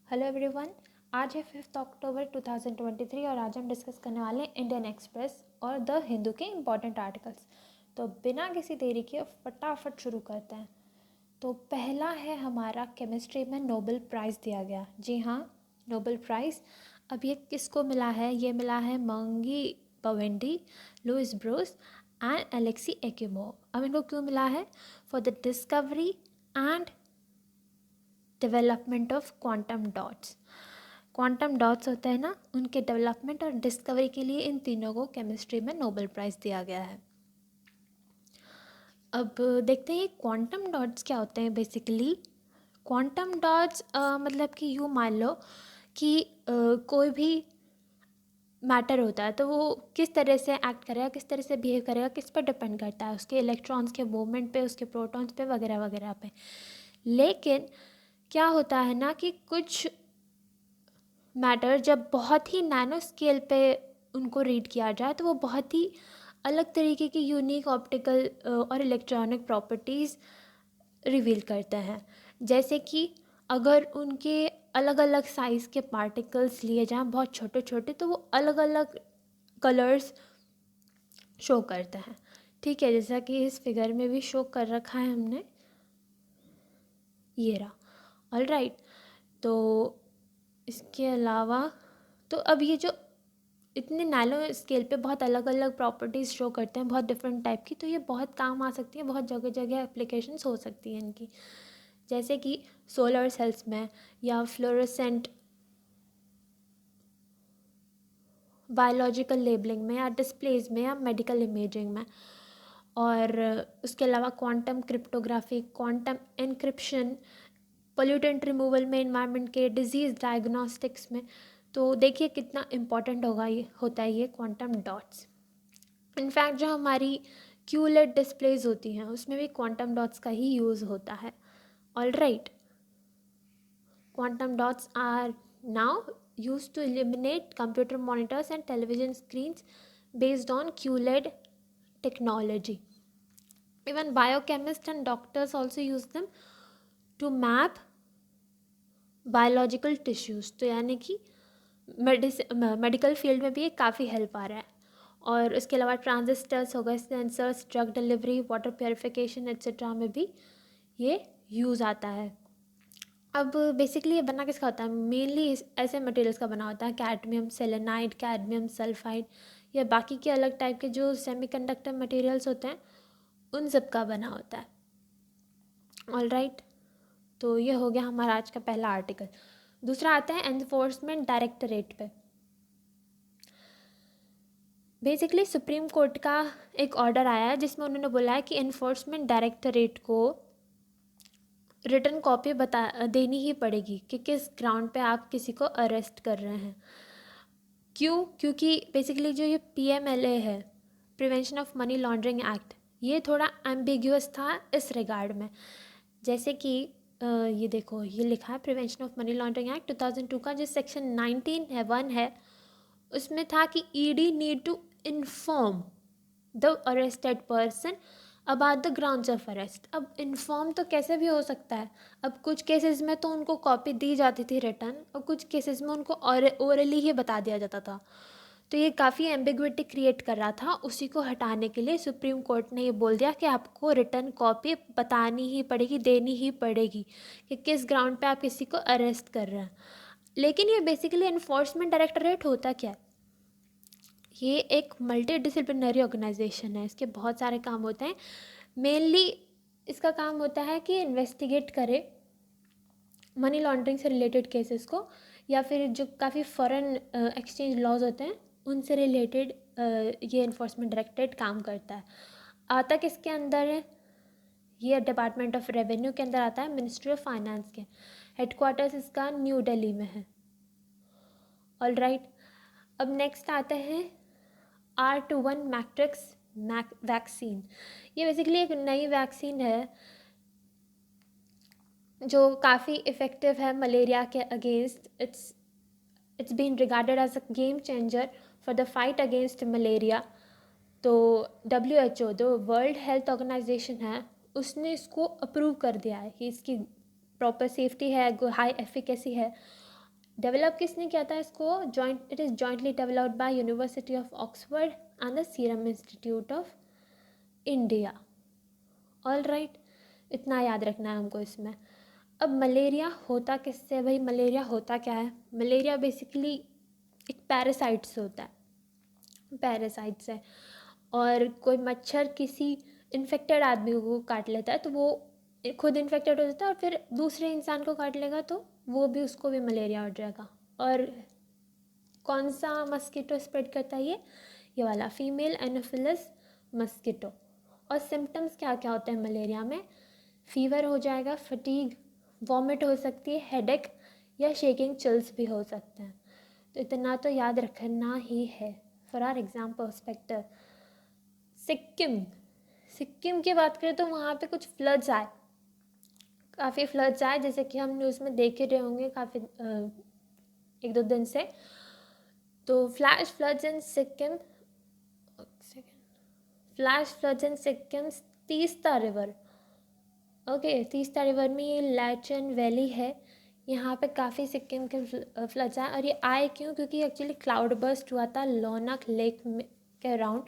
Hello everyone. आज है 5 अक्टूबर 2023 और आज हम डिस्कस करने वाले हैं इंडियन एक्सप्रेस और द हिंदू के इम्पॉर्टेंट आर्टिकल्स। तो बिना किसी देरी के फटाफट शुरू करते हैं। तो पहला है हमारा केमिस्ट्री में नोबेल प्राइज़ दिया गया। जी हाँ, नोबेल प्राइज़ अब ये किसको मिला है? ये मिला है Moungi Bawendi, Louis Brus and Alexei Ekimov. अब इनको क्यों मिला है? For the discovery and development of quantum dots. Quantum dots होते हैं ना, उनके डेवलपमेंट और डिस्कवरी के लिए इन तीनों को केमिस्ट्री में नोबेल प्राइज़ दिया गया है। अब देखते हैं क्वांटम डॉट्स क्या होते हैं। बेसिकली क्वांटम डॉट्स मतलब कि यूँ मान लो कि कोई भी मैटर होता है तो वो किस तरह से एक्ट करेगा, किस तरह से बिहेव करेगा, किस पर डिपेंड करता है, उसके इलेक्ट्रॉन्स के मूवमेंट पे, उसके प्रोटॉन्स पे वगैरह वगैरह पे। लेकिन क्या होता है ना कि कुछ मैटर जब बहुत ही नैनो स्केल पे उनको रीड किया जाए तो वो बहुत ही अलग तरीके की यूनिक ऑप्टिकल और इलेक्ट्रॉनिक प्रॉपर्टीज़ रिवील करते हैं। जैसे कि अगर उनके अलग अलग साइज़ के पार्टिकल्स लिए जाएँ बहुत छोटे छोटे, तो वो अलग अलग कलर्स शो करते हैं। ठीक है, जैसा कि इस फिगर में भी शो कर रखा है हमने, ये रहा। ऑल राइट, तो इसके अलावा तो अब ये जो इतने नैनो स्केल पे बहुत अलग अलग प्रॉपर्टीज़ शो करते हैं, बहुत डिफरेंट टाइप की, तो ये बहुत काम आ सकती है, बहुत जगह जगह एप्लीकेशंस हो सकती हैं इनकी। जैसे कि सोलर सेल्स में, या फ्लोरोसेंट बायोलॉजिकल लेबलिंग में, या डिस्प्लेज में, या मेडिकल इमेजिंग में। और उसके अलावा quantum cryptography, quantum encryption, pollutant removal में, इन्वायरमेंट के, डिजीज़ डायग्नोस्टिक्स में। तो देखिए कितना इम्पॉर्टेंट होता है ये क्वांटम डॉट्स। इनफैक्ट जो हमारी क्यूलेट डिस्प्लेज होती हैं उसमें भी क्वांटम डॉट्स का ही यूज़ होता है। All right, quantum dots are now used to eliminate computer monitors and television screens based on QLED technology. Even biochemists and doctors also use them to map biological tissues. तो यानी कि medical field में भी ये काफ़ी help आ रहा है। और उसके अलावा ट्रांजिस्टर्स हो गए, sensors, drug delivery, water purification etcetera में भी ये यूज़ आता है। अब बेसिकली ये बना किसका होता है? मेनली ऐसे मटेरियल्स का बना होता है, कैडमियम सेलेनाइड, कैडमियम सल्फाइड, या बाकी के अलग टाइप के जो सेमीकंडक्टर मटेरियल्स होते हैं उन सब का बना होता है। ऑल राइट, तो ये हो गया हमारा आज का पहला आर्टिकल। दूसरा आता है एनफोर्समेंट डायरेक्टरेट पे। बेसिकली सुप्रीम कोर्ट का एक ऑर्डर आया है जिसमें उन्होंने बोला है कि एनफोर्समेंट डायरेक्टरेट को रिटर्न कॉपी देनी ही पड़ेगी कि किस ग्राउंड पे आप किसी को अरेस्ट कर रहे हैं। क्यों? क्योंकि बेसिकली जो ये PMLA है, prevention of money laundering act, ये थोड़ा एम्बिग्यूअस था इस रिगार्ड में। जैसे कि ये देखो, ये लिखा है prevention of money laundering act 2002 का जो सेक्शन 19(1) है, उसमें था कि ED need to inform the arrested person about the grounds of arrest. अब इन्फॉर्म तो कैसे भी हो सकता है। अब कुछ केसेस में तो उनको कॉपी दी जाती थी रिटर्न, और कुछ केसेस में उनको ओरली ही बता दिया जाता था। तो ये काफ़ी एम्बिग्विटी क्रिएट कर रहा था। उसी को हटाने के लिए सुप्रीम कोर्ट ने ये बोल दिया कि आपको रिटर्न कॉपी बतानी ही पड़ेगी, देनी ही पड़ेगी कि किस ग्राउंड पे आप किसी को अरेस्ट कर रहे हैं। लेकिन ये बेसिकली एनफोर्समेंट डायरेक्टरेट होता क्या है? ये एक मल्टी डिसिप्लिनरी ऑर्गेनाइजेशन है। इसके बहुत सारे काम होते हैं। मेनली इसका काम होता है कि इन्वेस्टिगेट करे मनी लॉन्ड्रिंग से रिलेटेड केसेस को, या फिर जो काफ़ी फॉरेन एक्सचेंज लॉज होते हैं उनसे रिलेटेड ये इन्फोर्समेंट डायरेक्टरेट काम करता है। आता किसके अंदर है? ये डिपार्टमेंट ऑफ रेवेन्यू के अंदर आता है, मिनिस्ट्री ऑफ फाइनेंस के। हेडक्वार्टर्स इसका न्यू दिल्ली में है। ऑल राइट, अब नेक्स्ट आता है R21 मैट्रिक्स वैक्सीन। ये बेसिकली एक नई वैक्सीन है जो काफ़ी इफ़ेक्टिव है मलेरिया के against. It's been regarded as a game changer for the fight against malaria. तो WHO जो वर्ल्ड हेल्थ ऑर्गेनाइजेशन है उसने इसको अप्रूव कर दिया है कि इसकी प्रॉपर सेफ्टी है, हाई एफिकेसी है, डेवलप किसने किया था इसको? It is jointly developed by university of Oxford and the serum institute of India. All right, इतना याद रखना है हमको इसमें। अब मलेरिया होता किससे भाई? मलेरिया होता क्या है? मलेरिया बेसिकली एक पैरासाइट से होता है, पैरासाइट से। और कोई मच्छर किसी इन्फेक्टेड आदमी को काट लेता है तो वो खुद इन्फेक्टेड हो जाता है और फिर दूसरे इंसान को काट लेगा तो वो भी, उसको भी मलेरिया हो जाएगा। और कौन सा मस्कीटो स्प्रेड करता है ये वाला फीमेल एनोफिलस मस्कीटो। और सिम्टम्स क्या क्या होते हैं मलेरिया में? फीवर हो जाएगा, फटीग, वॉमिट हो सकती है, हेडेक या शेकिंग चिल्स भी हो सकते हैं। तो इतना तो याद रखना ही है for our exam perspective. Sikkim, Sikkim की बात करें तो वहाँ पे कुछ फ्लड्स आए, काफ़ी फ्लड्स आए, जैसे कि हम न्यूज़ में देख ही रहे होंगे काफ़ी 1-2 दिन से। तो फ्लैश फ्लड्स इन सिक्किम, फ्लैश फ्लड्स इन Sikkim Teesta river. Okay, Teesta river में ये लैचन वैली है, यहाँ पे काफ़ी सिक्किम के फ्लड्स आए। और ये आए क्यों? क्योंकि एक्चुअली क्लाउड बर्स्ट हुआ था लोनाक लेक में के अराउंड,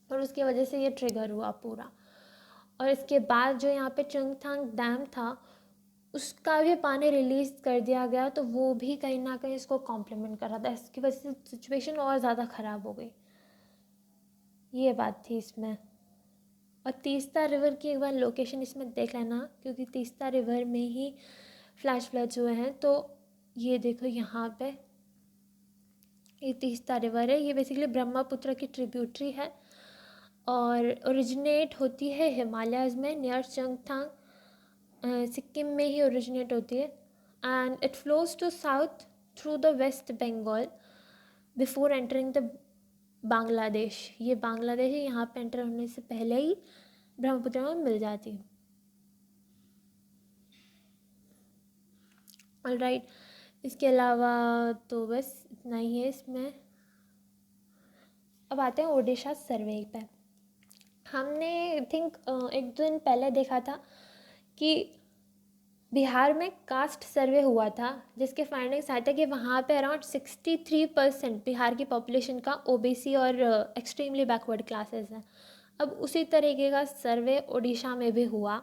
और उसकी वजह से ये ट्रिगर हुआ पूरा। और इसके बाद जो यहाँ पे चुंगथांग डैम था उसका भी पानी रिलीज़ कर दिया गया, तो वो भी कहीं ना कहीं इसको कॉम्प्लीमेंट कर रहा था। इसकी वजह से सिचुएशन और ज़्यादा ख़राब हो गई, ये बात थी इसमें। और तीस्ता रिवर की एक बार लोकेशन इसमें देख लेना, क्योंकि तीस्ता रिवर में ही फ्लैश फ्लड्स हुए हैं। तो ये देखो यहाँ पे ये तीस्ता रिवर है, ये बेसिकली ब्रह्मपुत्र की ट्रिब्यूटरी है और ओरिजिनेट होती है हिमालयाज़ में नियर चंगथांग, सिक्किम में ही ओरिजिनेट होती है। And it flows to south through the West Bengal before entering the Bangladesh. ये बांग्लादेश है, यहाँ पे एंटर होने से पहले ही ब्रह्मपुत्र में मिल जाती है। ऑलराइट, इसके अलावा तो बस इतना ही है इसमें। अब आते हैं ओडिशा सर्वे पे। हमने आई थिंक 1-2 दिन पहले देखा था कि बिहार में कास्ट सर्वे हुआ था, जिसके फाइंडिंग्स आए थे कि वहाँ पे अराउंड 63% बिहार की पॉपुलेशन का ओबीसी और एक्सट्रीमली बैकवर्ड क्लासेस हैं। अब उसी तरीके का सर्वे उड़ीसा में भी हुआ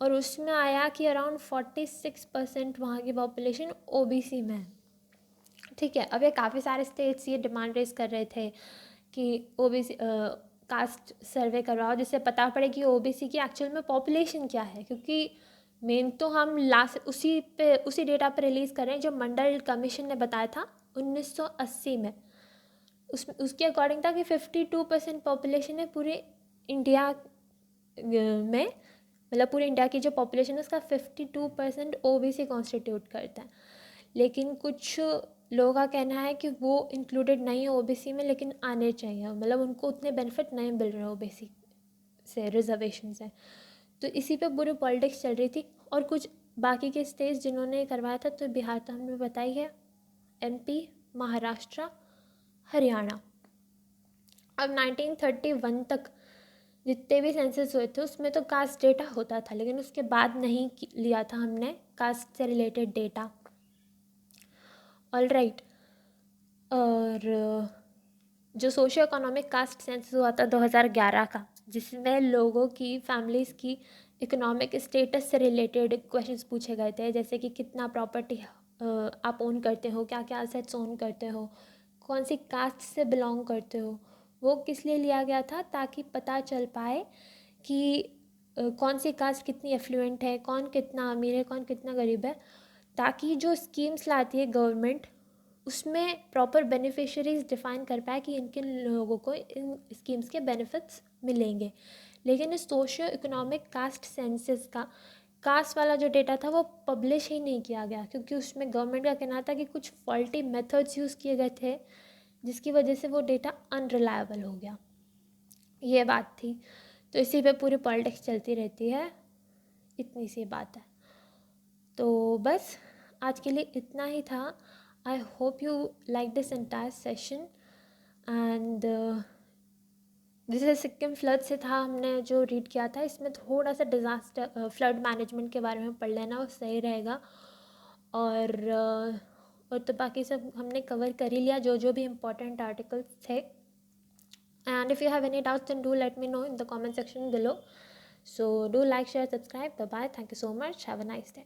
और उसमें आया कि अराउंड 46% वहाँ की पॉपुलेशन ओबीसी में है। ठीक है, अब ये काफ़ी सारे स्टेट्स ये डिमांड रेज कर रहे थे कि ओबीसी कास्ट सर्वे करवाओ, जिससे पता पड़े कि ओबीसी की एक्चुअल में पॉपुलेशन क्या है। क्योंकि मेन तो हम उसी डेटा पर रिलीज़ कर रहे हैं जो मंडल कमीशन ने बताया था 1980 में। उसके अकॉर्डिंग था कि 52% पॉपुलेशन है पूरे इंडिया में, मतलब पूरे इंडिया की जो पॉपुलेशन है उसका 52% ओबीसी कॉन्स्टिट्यूट करता है। लेकिन कुछ लोगों का कहना है कि वो इंक्लूडेड नहीं है ओबीसी में, लेकिन आने चाहिए, मतलब उनको उतने बेनिफिट नहीं मिल रहे ओबीसी से, रिजर्वेशन से। तो इसी पे पूरी पॉलिटिक्स चल रही थी। और कुछ बाकी के स्टेट्स जिन्होंने करवाया था, तो बिहार तो हमने बताई है, एमपी, महाराष्ट्र, हरियाणा। अब 1931 तक जितने भी सेंसस हुए थे उसमें तो कास्ट डेटा होता था, लेकिन उसके बाद नहीं लिया था हमने कास्ट से रिलेटेड डेटा। ऑल राइट, और जो सोशियो इकोनॉमिक कास्ट सेंसस हुआ था 2011 का, जिसमें लोगों की फैमिलीज़ की इकोनॉमिक स्टेटस से रिलेटेड क्वेश्चंस पूछे गए थे, जैसे कि कितना प्रॉपर्टी आप ओन करते हो, क्या क्या असेट्स ओन करते हो, कौन सी कास्ट से बिलोंग करते हो। वो किस लिए लिया गया था? ताकि पता चल पाए कि कौन सी कास्ट कितनी एफ्लुएंट है, कौन कितना अमीर है, कौन कितना गरीब है, ताकि जो स्कीम्स लाती है गवर्नमेंट उसमें प्रॉपर बेनिफिशरीज डिफ़ाइन कर पाए कि इनके लोगों को इन स्कीम्स के बेनिफिट्स मिलेंगे। लेकिन इस सोशियो इकोनॉमिक कास्ट सेंसस का कास्ट वाला जो डेटा था वो पब्लिश ही नहीं किया गया, क्योंकि उसमें गवर्नमेंट का कहना था कि कुछ फॉल्टी मेथड्स यूज़ किए गए थे, जिसकी वजह से वो डेटा अनरिलायबल हो गया। ये बात थी। तो इसी पे पूरी पॉलिटिक्स चलती रहती है, इतनी सी बात है। तो बस आज के लिए इतना ही था। I hope you like this entire session and जैसे सिक्किम फ्लड से था हमने जो रीड किया था, इसमें थोड़ा सा डिज़ास्टर फ्लड मैनेजमेंट के बारे में पढ़ लेना, वो सही रहेगा। और और तो बाकी सब हमने कवर कर ही लिया, जो जो भी इम्पोर्टेंट आर्टिकल्स थे. And if you have any doubts, then do let me know in the comment section below. So do like, share, subscribe. Bye bye. Thank you so much. Have a nice day.